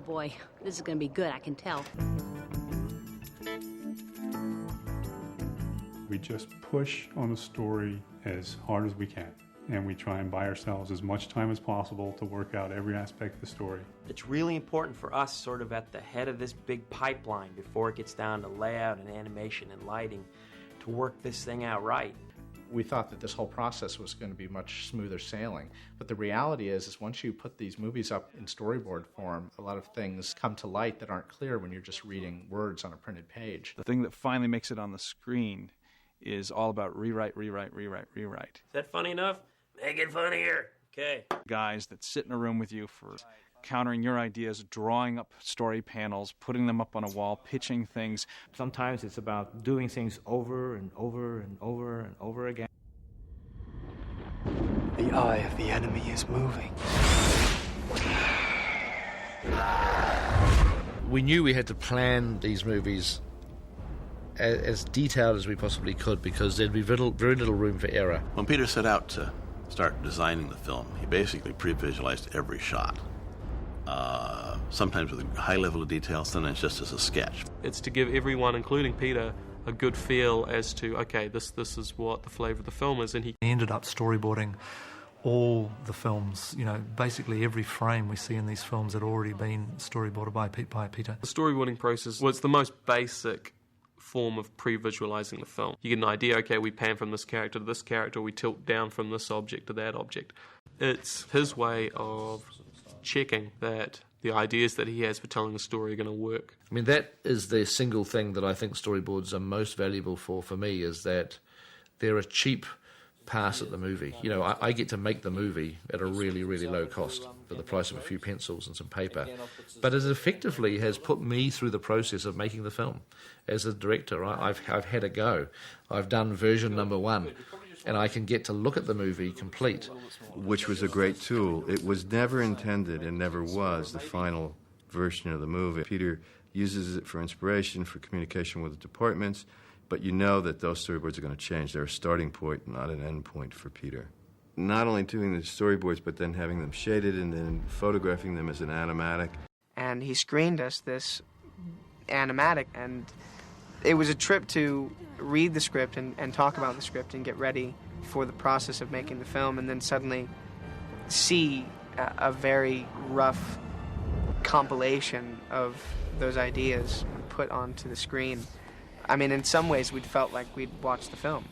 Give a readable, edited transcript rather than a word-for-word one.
boy, this is going to be good, I can tell. We just push on a story as hard as we can, and we try and buy ourselves as much time as possible to work out every aspect of the story. It's really important for us, sort of at the head of this big pipeline before it gets down to layout and animation and lighting, to work this thing out right. We thought that this whole process was going to be much smoother sailing, but the reality is once you put these movies up in storyboard form, a lot of things come to light that aren't clear when you're just reading words on a printed page. The thing that finally makes it on the screen is all about rewrite. Is that funny enough? Make it funnier. Okay. Guys that sit in a room with you for countering your ideas, drawing up story panels, putting them up on a wall, pitching things. Sometimes it's about doing things over and over and over and over again. The eye of the enemy is moving. We knew we had to plan these movies as detailed as we possibly could because there'd be very little room for error. When Peter set out to start designing the film, he basically pre-visualized every shot. Sometimes with a high level of detail, sometimes just as a sketch. It's to give everyone, including Peter, a good feel as to, okay, this is what the flavour of the film is. And he ended up storyboarding all the films. You know, basically every frame we see in these films had already been storyboarded by Peter. The storyboarding process was the most basic form of pre-visualizing the film. You get an idea, okay, we pan from this character to this character, we tilt down from this object to that object. It's his way of checking that the ideas that he has for telling the story are going to work. I mean, that is the single thing that I think storyboards are most valuable for me, is that they're a cheap pass at the movie. You know, I get to make the movie at a really, really low cost for the price of a few pencils and some paper. But it effectively has put me through the process of making the film. As a director, I've had a go. I've done version number 1, and I can get to look at the movie complete. Which was a great tool. It was never intended and never was the final version of the movie. Peter uses it for inspiration, for communication with the departments, but you know that those storyboards are going to change. They're a starting point, not an end point for Peter. Not only doing the storyboards, but then having them shaded and then photographing them as an animatic. And he screened us this animatic, and it was a trip to read the script and talk about the script and get ready for the process of making the film, and then suddenly see a very rough compilation of those ideas put onto the screen. I mean, in some ways, we'd felt like we'd watched the film.